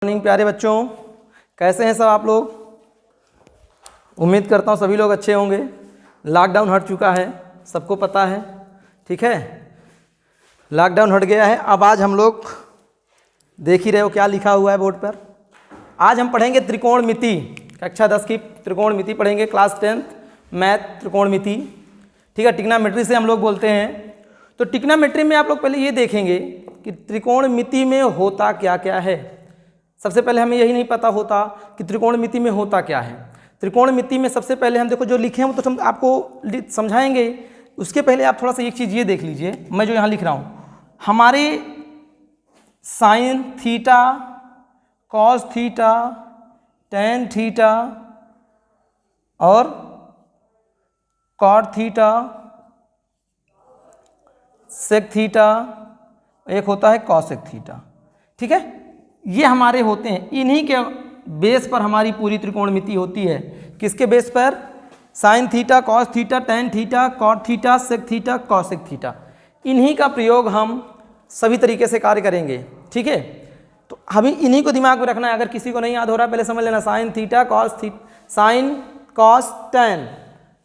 Morning प्यारे बच्चों, कैसे हैं सब आप लोग। उम्मीद करता हूँ सभी लोग अच्छे होंगे। लॉकडाउन हट चुका है, सबको पता है, ठीक है। लॉकडाउन हट गया है। अब आज हम लोग देख ही रहे हो क्या लिखा हुआ है बोर्ड पर। आज हम पढ़ेंगे त्रिकोणमिति, कक्षा 10 की त्रिकोणमिति पढ़ेंगे, क्लास 10th मैथ त्रिकोणमिति, ठीक है। ट्रिग्नोमेट्री से हम लोग बोलते हैं। तो ट्रिग्नोमेट्री में आप लोग पहले ये देखेंगे कि त्रिकोणमिति में होता क्या क्या है। सबसे पहले हमें यही नहीं पता होता कि त्रिकोणमिति में होता क्या है। त्रिकोणमिति में सबसे पहले हम देखो जो लिखे हैं वो तो हम आपको समझाएंगे। उसके पहले आप थोड़ा सा एक चीज़ ये देख लीजिए, मैं जो यहाँ लिख रहा हूँ, हमारे sign theta, cos theta, tan theta और कॉट थीटा, सेक थीटा, एक होता है कॉसेक थीटा, ठीक है। ये हमारे होते हैं, इन्हीं के बेस पर हमारी पूरी त्रिकोणमिति होती है। किसके बेस पर? Sine theta, cos theta, tan theta, cot theta, sec theta, cosec theta. इन्हीं का प्रयोग हम सभी तरीके से कार्य करेंगे, ठीक है। तो हमें इन्हीं को दिमाग में रखना है। अगर किसी को नहीं याद हो रहा है पहले समझ लेना। Sine theta, cos theta, sine cos tan,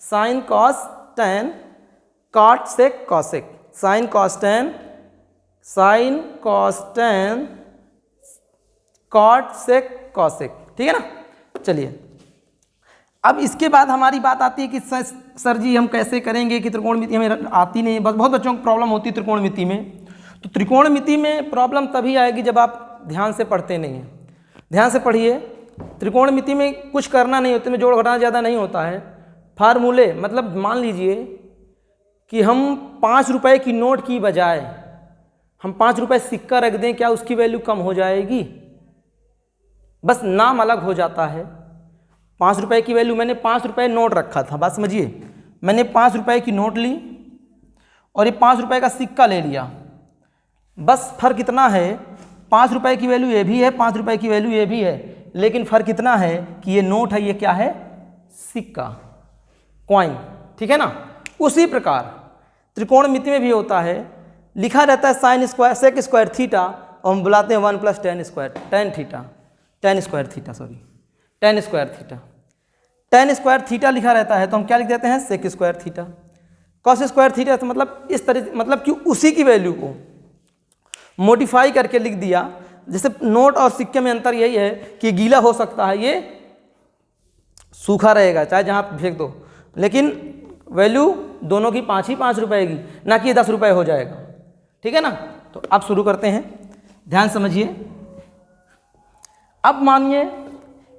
sine cos tan, cot sec cosec, sine cos tan, sine cos tan, cot sec cosec, ठीक है ना। चलिए अब इसके बाद हमारी बात आती है कि सर जी हम कैसे करेंगे कि त्रिकोणमिति हमें आती नहीं। बस बहुत बच्चों को प्रॉब्लम होती है त्रिकोणमिति में। तो त्रिकोणमिति में प्रॉब्लम तभी आएगी जब आप ध्यान से पढ़ते नहीं हैं। ध्यान से पढ़िए। त्रिकोणमिति में कुछ करना नहीं होता, में जोड़ घटाना ज़्यादा नहीं होता है। फार्मूले मतलब मान लीजिए कि हम 5 रुपये की नोट की बजाय हम 5 रुपये सिक्का रख दें, क्या उसकी वैल्यू कम हो जाएगी? बस नाम अलग हो जाता है। 5 रुपये की वैल्यू, मैंने 5 रुपये नोट रखा था, बात समझिए। मैंने 5 रुपये की नोट ली और ये 5 रुपये का सिक्का ले लिया। बस फर्क इतना है, 5 रुपये की वैल्यू ये भी है, 5 रुपये की वैल्यू ये भी है, लेकिन फर्क इतना है कि ये नोट है, ये क्या है? सिक्का, कॉइन, ठीक है ना। उसी प्रकार त्रिकोणमिति में भी होता है। लिखा रहता है sine square sec square theta और हम बुलाते हैं 1 + tan square, tan theta, tan square theta, sorry tan square theta. Tan square theta लिखा रहता है तो हम क्या लिख देते हैं? Sec square theta. Cos square theta तो मतलब इस तरह, मतलब कि उसी की वैल्यू को मॉडिफाई करके लिख दिया। जैसे नोट और सिक्के में अंतर यही है कि गीला हो सकता है, ये सूखा रहेगा चाहे जहाँ फेंक दो, लेकिन वैल्यू दोनों की 5 ही 5 रुपये की, ना कि 10 रुपये हो जाएगा, ठीक है ना। तो अब शुरू करते हैं, ध्यान समझिए। अब मानिए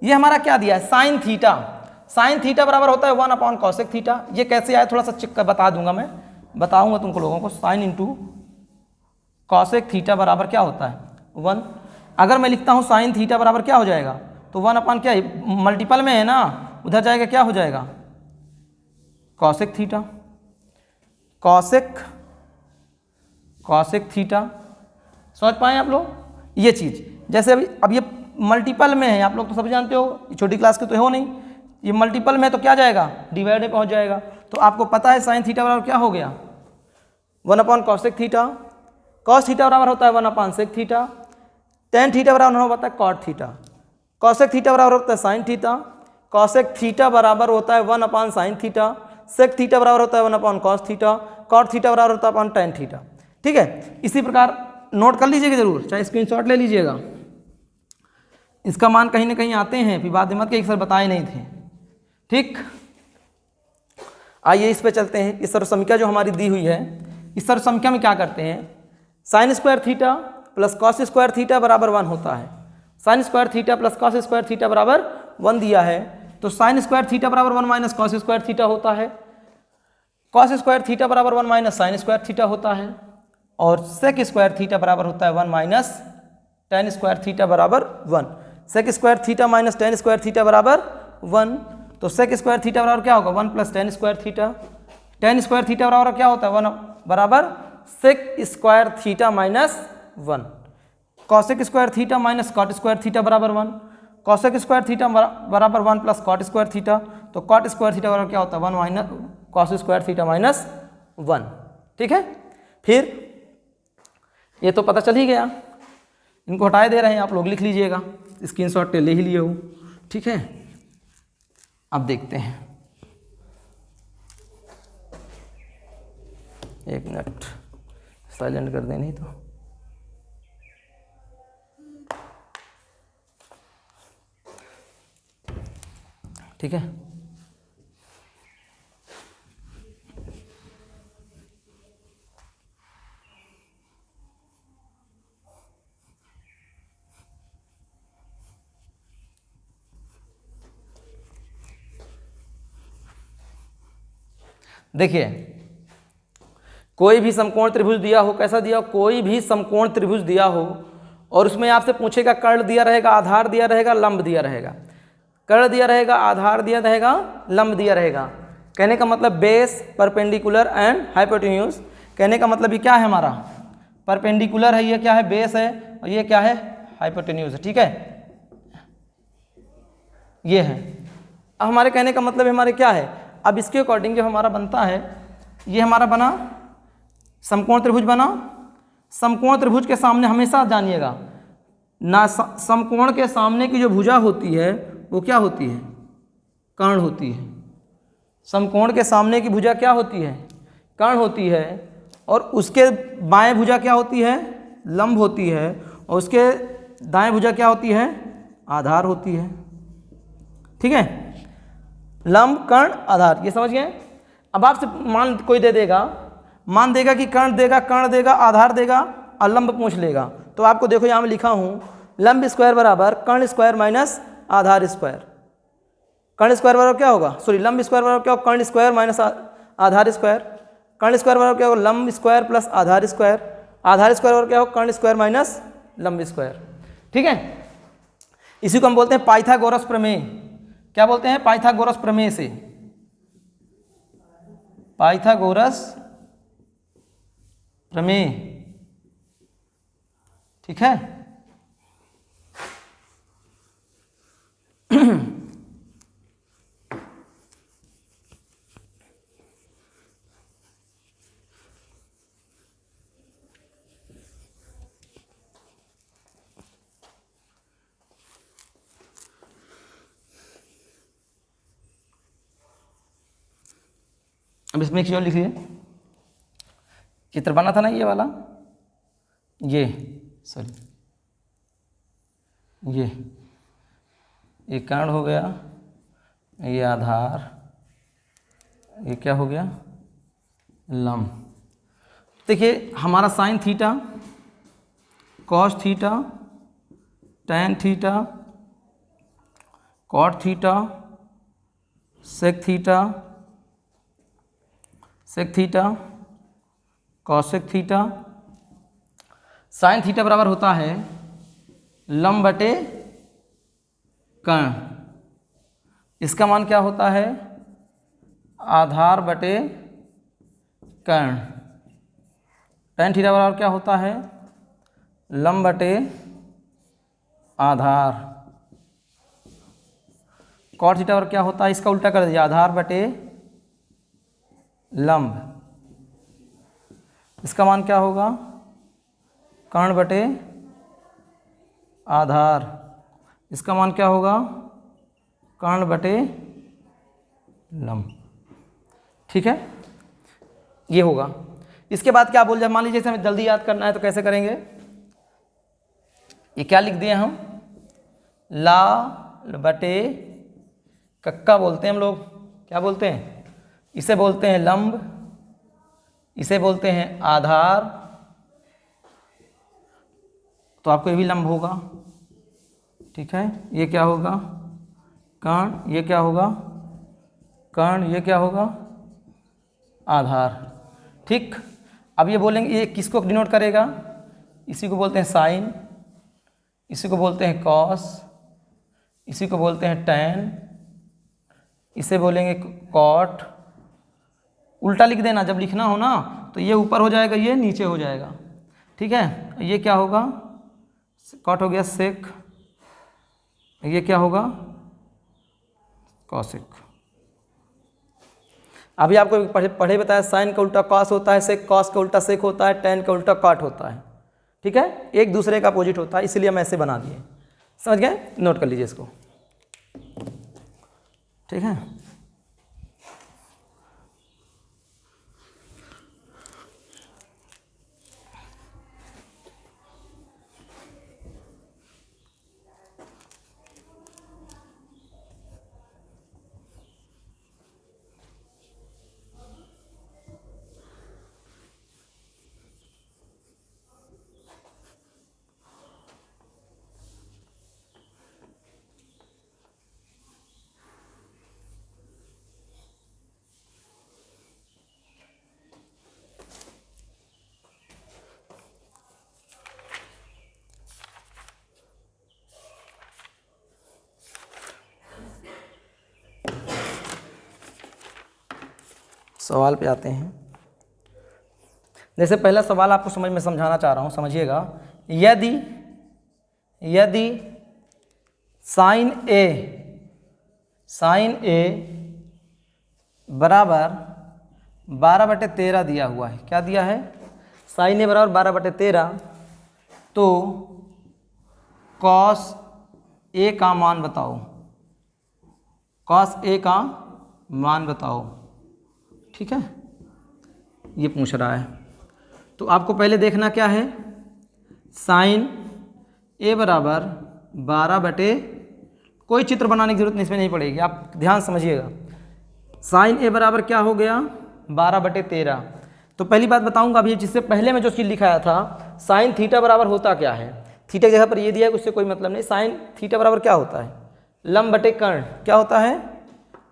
ये हमारा क्या दिया है? Sine theta. साइन थीटा बराबर होता है 1/cosec थीटा। ये कैसे आया थोड़ा सा चेक कर बता दूंगा, मैं बताऊंगा तुमको लोगों को। साइन इंटू कॉसेक थीटा बराबर क्या होता है? 1। अगर मैं लिखता हूँ साइन थीटा बराबर क्या हो जाएगा, तो 1 क्या है, मल्टीपल में है ना, उधर जाएगा क्या हो जाएगा? Cosec theta, cosec theta. समझ पाए आप लोग ये चीज़? जैसे अभी अब ये मल्टीपल में है, आप लोग तो सब जानते हो, छोटी क्लास के तो हो नहीं, ये मल्टीपल में तो क्या जाएगा? डिवाइड में पहुंच जाएगा। तो आपको पता है साइन थीटा बराबर क्या हो गया? 1/cosec theta. कॉस थीटा बराबर होता है 1/sec थीटा। टेन थीटा बराबर होता है कॉट थीटा। कॉसेक थीटा बराबर होता है साइन थीटा। कॉसेक थीटा बराबर होता है 1/sin थीटा। सेक थीटा बराबर होता है 1/cos थीटा। कॉट थीटा बराबर होता है टेन थीटा, ठीक है। इसी प्रकार नोट कर लीजिएगा जरूर, चाहे स्क्रीनशॉट ले लीजिएगा। इसका मान कहीं ना कहीं आते हैं, फिर बाद में मत के एक सर बताए नहीं थे, ठीक। आइए इस पे चलते हैं। इस सर्वसमीका जो हमारी दी हुई है, इस सर्वसमीका में क्या करते हैं? Sine square theta plus cos square theta बराबर 1 होता है। Sine square theta plus cos square theta बराबर 1 दिया है, तो साइन स्क्वायर थीटा बराबर 1 - cos स्क्वायर थीटा होता है। कॉस स्क्वायर थीटा बराबर 1 - sin स्क्वायर थीटा होता है। और सेक स्क्वायर थीटा बराबर होता है 1 - tan स्क्वायर थीटा बराबर 1। Sec square theta minus tan square theta बराबर 1। तो सेक स्क्वायर थीटा बराबर क्या होगा? 1 + tan square theta. Tan square theta बराबर क्या होता है? 1 बराबर sec square theta minus 1। Cosec square theta minus cot square theta बराबर 1। कॉसेक स्क्वायर थीटा बराबर 1 + cot स्क्वायर थीटा। तो कॉट स्क्वायर थीटा बराबर क्या होता है? 1 - cos स्क्वायर थीटा माइनस 1, ठीक है। फिर ये तो पता चल ही गया, इनको हटाए दे रहे हैं आप लोग, लिख लीजिएगा। स्क्रीनशॉट ले ही लिए हो, ठीक है। अब देखते हैं, एक मिनट साइलेंट कर दें नहीं तो। ठीक है, देखिए कोई भी समकोण त्रिभुज दिया हो, कैसा दिया हो, कोई भी समकोण त्रिभुज दिया हो और उसमें आपसे पूछेगा कर्ण दिया रहेगा, आधार दिया रहेगा, लंब दिया रहेगा। कर्ण दिया रहेगा, आधार दिया रहेगा, लंब दिया रहेगा। कहने का मतलब बेस, परपेंडिकुलर एंड हाइपोटेन्यूज। कहने का मतलब ये क्या है, हमारा परपेंडिकुलर है, ये क्या है, बेस है, और ये क्या है, हाइपोटेन्यूज है। ठीक है, ये है। अब हमारे कहने का मतलब हमारे क्या है, अब इसके अकॉर्डिंग जो हमारा बनता है, ये हमारा बना समकोण त्रिभुज बना। समकोण त्रिभुज के सामने हमेशा जानिएगा ना, समकोण के सामने की जो भुजा होती है वो क्या होती है, कर्ण होती है। समकोण के सामने की भुजा क्या होती है, कर्ण होती है, और उसके बाएं भुजा क्या होती है, लंब होती है, और उसके दाएं भुजा क्या होती है, आधार होती है। ठीक है, लंब, कर्ण, आधार, ये समझ गए। अब आपसे मान कोई दे देगा, मान देगा कि कर्ण देगा, कर्ण देगा, आधार देगा और लंब पूछ लेगा, तो आपको देखो यहाँ मैं लिखा हूँ लंब स्क्वायर बराबर कर्ण स्क्वायर माइनस आधार स्क्वायर। कर्ण स्क्वायर बराबर क्या होगा, सॉरी लंब स्क्वायर बराबर क्या होगा, कर्ण स्क्वायर माइनस आधार स्क्वायर। कर्ण स्क्वायर बराबर क्या होगा, लंब स्क्वायर प्लस आधार स्क्वायर। आधार स्क्वायर बराबर क्या होगा, कर्ण स्क्वायर माइनस लंब स्क्वायर। ठीक है, इसी को हम बोलते हैं पाइथागोरस प्रमेय। क्या बोलते हैं, पाइथागोरस प्रमेय से, पाइथागोरस प्रमेय। ठीक है, अब इसमें एक चीज और लिख लिए, चित्र बना था ना ये वाला, ये सॉरी ये कर्ण हो गया, ये आधार, ये क्या हो गया, लंब। देखिए हमारा sine theta, cos theta, tan theta, cot theta, sec theta, sec theta, cosec theta. Sine theta बराबर होता है लंब बटे कर्ण। इसका मान क्या होता है, आधार बटे कर्ण। टैन थीटा बराबर क्या होता है, लंब बटे आधार। कॉट थीटा बराबर क्या होता है, इसका उल्टा कर दीजिए, आधार बटे लंब। इसका मान क्या होगा, कर्ण बटे आधार। इसका मान क्या होगा, कर्ण बटे लंब। ठीक है, ये होगा। इसके बाद क्या बोल जाए, मान लीजिए हमें जल्दी याद करना है तो कैसे करेंगे, ये क्या लिख दिए हम, ला बटे कक्का बोलते हैं हम लोग, क्या बोलते हैं, इसे बोलते हैं लंब, इसे बोलते हैं आधार, तो आपको ये भी लंब होगा। ठीक है, ये क्या होगा, कर्ण, ये क्या होगा, कर्ण, ये क्या होगा, आधार। ठीक, अब ये बोलेंगे ये किसको डिनोट करेगा, इसी को बोलते हैं साइन, इसी को बोलते हैं कॉस, इसी को बोलते हैं टैन, इसे बोलेंगे कॉट। उल्टा लिख देना, जब लिखना हो ना तो ये ऊपर हो जाएगा, ये नीचे हो जाएगा। ठीक है, ये क्या होगा, कॉट हो गया सेक, ये क्या होगा, कॉसेक। अभी आपको पढ़े बताया साइन का उल्टा कॉस होता है, सेक कॉस का उल्टा सेक होता है, टैन का उल्टा कॉट होता है। ठीक है, एक दूसरे का अपोजिट होता है, इसलिए हम ऐसे बना दिए। समझ गए? नोट कर लीजिए इसको, ठीक है। सवाल पे आते हैं। जैसे पहला सवाल आपको समझ में समझाना चाह रहा हूँ, समझिएगा। यदि साइन ए बराबर 12/13 दिया हुआ है, क्या दिया है? साइन ए बराबर 12/13, तो कॉस ए का मान बताओ, कॉस ए का मान बताओ, ठीक है, ये पूछ रहा है। तो आपको पहले देखना क्या है, साइन ए बराबर 12 कोई चित्र बनाने की जरूरत नहीं, इसमें नहीं पड़ेगी, आप ध्यान समझिएगा। साइन ए बराबर क्या हो गया? 12/13। तो पहली बात बताऊंगा अभी, जिससे पहले में जो चीज़ लिखाया था, साइन थीटा बराबर होता क्या है? थीटा की जगह पर ये दिया है, उससे कोई मतलब नहीं। साइन थीटा बराबर क्या होता है? लंब बटे कर्ण। क्या होता है?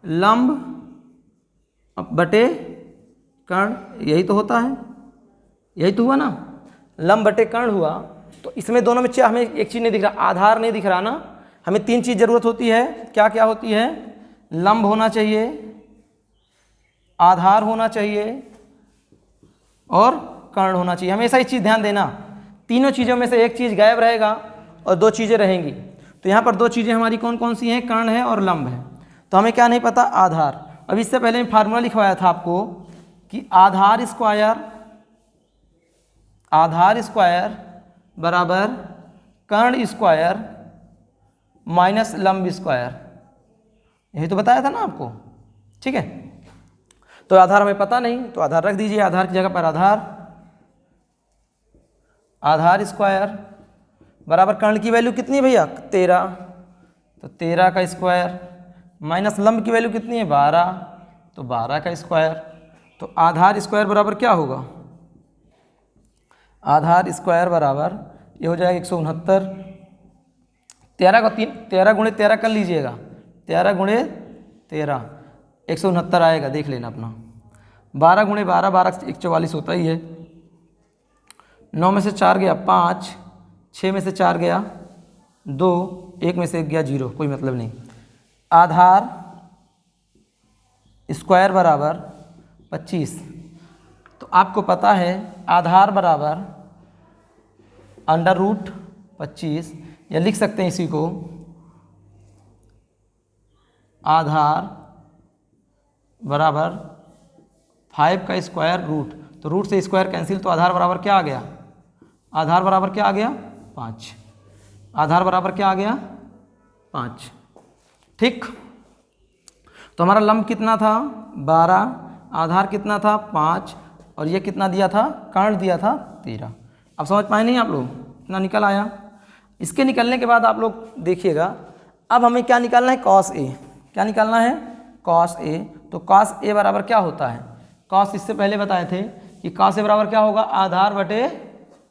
लंब बटे कर्ण, यही तो होता है, यही तो हुआ ना, लंब बटे कर्ण हुआ। तो इसमें दोनों में हमें एक चीज़ नहीं दिख रहा, आधार नहीं दिख रहा ना। हमें 3 चीज़ जरूरत होती है, क्या क्या होती है? लंब होना चाहिए, आधार होना चाहिए और कर्ण होना चाहिए। हमेशा इस चीज़ ध्यान देना, तीनों चीज़ों में से एक चीज़ गायब रहेगा और 2 चीज़ें रहेंगी। तो यहाँ पर 2 चीज़ें हमारी कौन कौन सी हैं? कर्ण है और लंब है। तो हमें क्या नहीं पता? आधार। अब इससे पहले मैं फार्मूला लिखवाया था आपको कि आधार स्क्वायर बराबर कर्ण स्क्वायर माइनस लंब स्क्वायर, यही तो बताया था ना आपको, ठीक है। तो आधार हमें पता नहीं, तो आधार रख दीजिए, आधार की जगह पर आधार स्क्वायर बराबर कर्ण की वैल्यू कितनी है भैया? 13, तो 13 का स्क्वायर माइनस लंब की वैल्यू कितनी है? 12, तो 12 का स्क्वायर। तो आधार स्क्वायर बराबर क्या होगा? आधार स्क्वायर बराबर ये हो जाएगा 169। 13 गुणे 13 कर लीजिएगा, 13 गुणे 13 169 आएगा, देख लेना अपना। 12 गुणे 12, 12 144 होता ही है। 9 में से 4 गया 5, 6 में से 4 गया 2, 1 में से 1 गया 0, कोई मतलब नहीं। आधार स्क्वायर बराबर 25। तो आपको पता है आधार बराबर अंडर रूट 25, या लिख सकते हैं इसी को आधार बराबर 5 का स्क्वायर रूट। तो रूट से स्क्वायर कैंसिल, तो आधार बराबर क्या आ गया? आधार बराबर क्या आ गया? 5। आधार बराबर क्या आ गया? 5, ठीक। तो हमारा लंब कितना था? 12, आधार कितना था? 5, और ये कितना दिया था? कर्ण दिया था 13। अब समझ पाए नहीं आप लोग? इतना निकल आया। इसके निकलने के बाद आप लोग देखिएगा, अब हमें क्या निकालना है? Cos A. क्या निकालना है? Cos A. तो कॉस ए बराबर क्या होता है? कॉस इससे पहले बताए थे कि कॉस ए बराबर क्या होगा? आधार बटे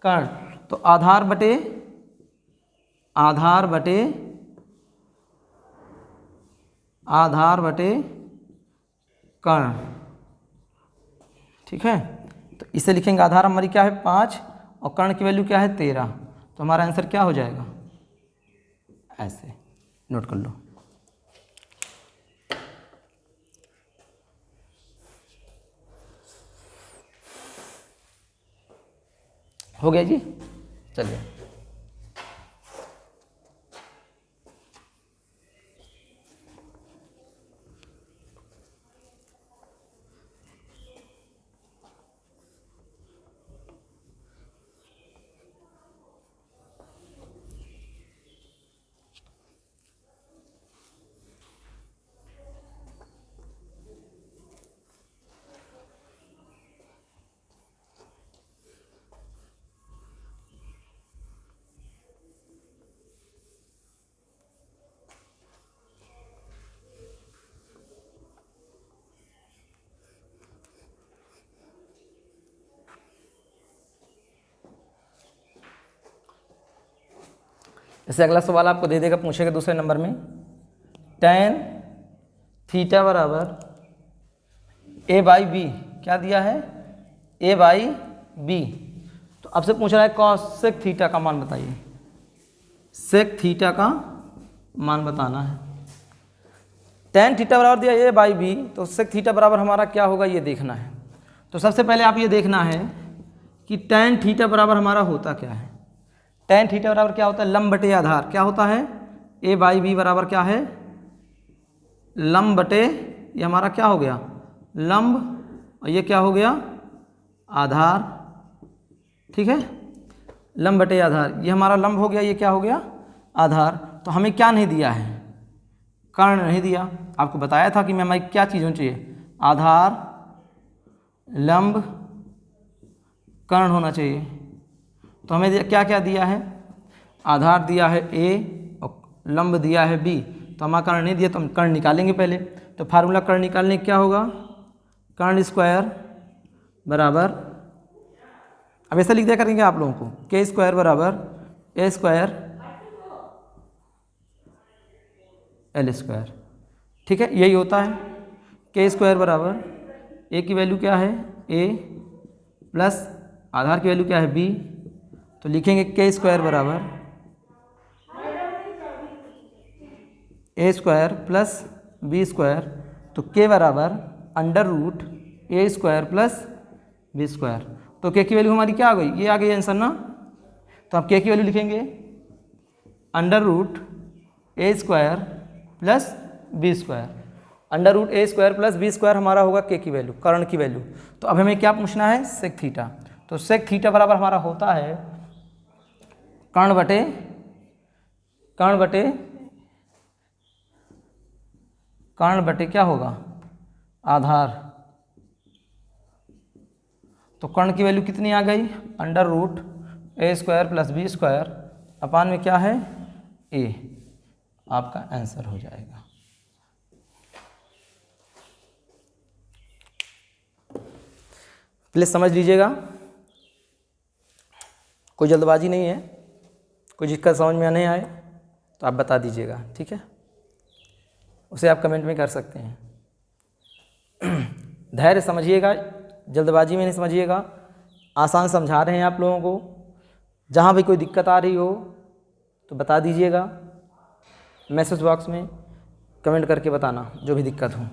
कर्ण। तो आधार बटे कर्ण, ठीक है। तो इसे लिखेंगे, आधार हमारी क्या है? 5 और कर्ण की वैल्यू क्या है? 13। तो हमारा आंसर क्या हो जाएगा? ऐसे नोट कर लो। हो गया जी, चलिए। जैसे अगला सवाल आपको दे देगा, पूछेगा दूसरे नंबर में, tan थीटा बराबर ए बाई बी, क्या दिया है, ए बाई बी। तो अब से पूछ रहा है कॉसेक थीटा का मान बताइए, सेक थीटा का मान बताना है। tan थीटा बराबर दिया ए बाई बी, तो सेक थीटा बराबर हमारा क्या होगा ये देखना है। तो सबसे पहले आप ये देखना है कि tan थीटा बराबर हमारा होता क्या है। tan थीटा बराबर क्या होता है, लंब बटे आधार। क्या होता है, ए बाई बी बराबर क्या है, लंब बटे, ये हमारा क्या हो गया, लंब, और ये क्या हो गया, आधार। ठीक है, लंब बटे आधार, ये हमारा लंब हो गया, ये क्या हो गया, आधार। तो हमें क्या नहीं दिया है, कर्ण नहीं दिया। आपको बताया था कि मैं हमारी क्या चीज़ होनी चाहिए, आधार, लंब, कर्ण होना चाहिए। तो हमें क्या क्या दिया है, आधार दिया है ए और लंब दिया है बी। तो हमारा कर्ण नहीं दिया, तो हम कर्ण निकालेंगे पहले। तो फार्मूला कर्ण निकालने क्या होगा, कर्ण स्क्वायर बराबर, अब ऐसा लिख दिया करेंगे आप लोगों को, के स्क्वायर बराबर ए स्क्वायर एल स्क्वायर। ठीक है, यही होता है, के स्क्वायर बराबर ए की वैल्यू क्या है, ए प्लस आधार की वैल्यू क्या है, बी। तो लिखेंगे के स्क्वायर बराबर ए स्क्वायर प्लस बी स्क्वायर। तो के बराबर under root a square plus b square. तो के की वैल्यू हमारी क्या आ गई, ये आ गई आंसर ना। तो आप के की वैल्यू लिखेंगे under root a square plus b square. Under root a square plus b square हमारा होगा के की वैल्यू, कर्ण की वैल्यू। तो अब हमें क्या पूछना है, सेक थीटा। तो सेक थीटा बराबर हमारा होता है कर्ण बटे क्या होगा, आधार। तो कर्ण की वैल्यू कितनी आ गई, under root a square plus b square upon में क्या है, ए। आपका आंसर हो जाएगा। प्लीज समझ लीजिएगा, कोई जल्दबाजी नहीं है, कोई दिक्कत समझ में नहीं आए तो आप बता दीजिएगा, ठीक है, उसे आप कमेंट में कर सकते हैं। धैर्य समझिएगा, जल्दबाजी में नहीं समझिएगा, आसान समझा रहे हैं आप लोगों को। जहाँ भी कोई दिक्कत आ रही हो तो बता दीजिएगा, मैसेज बॉक्स में कमेंट करके बताना जो भी दिक्कत हो।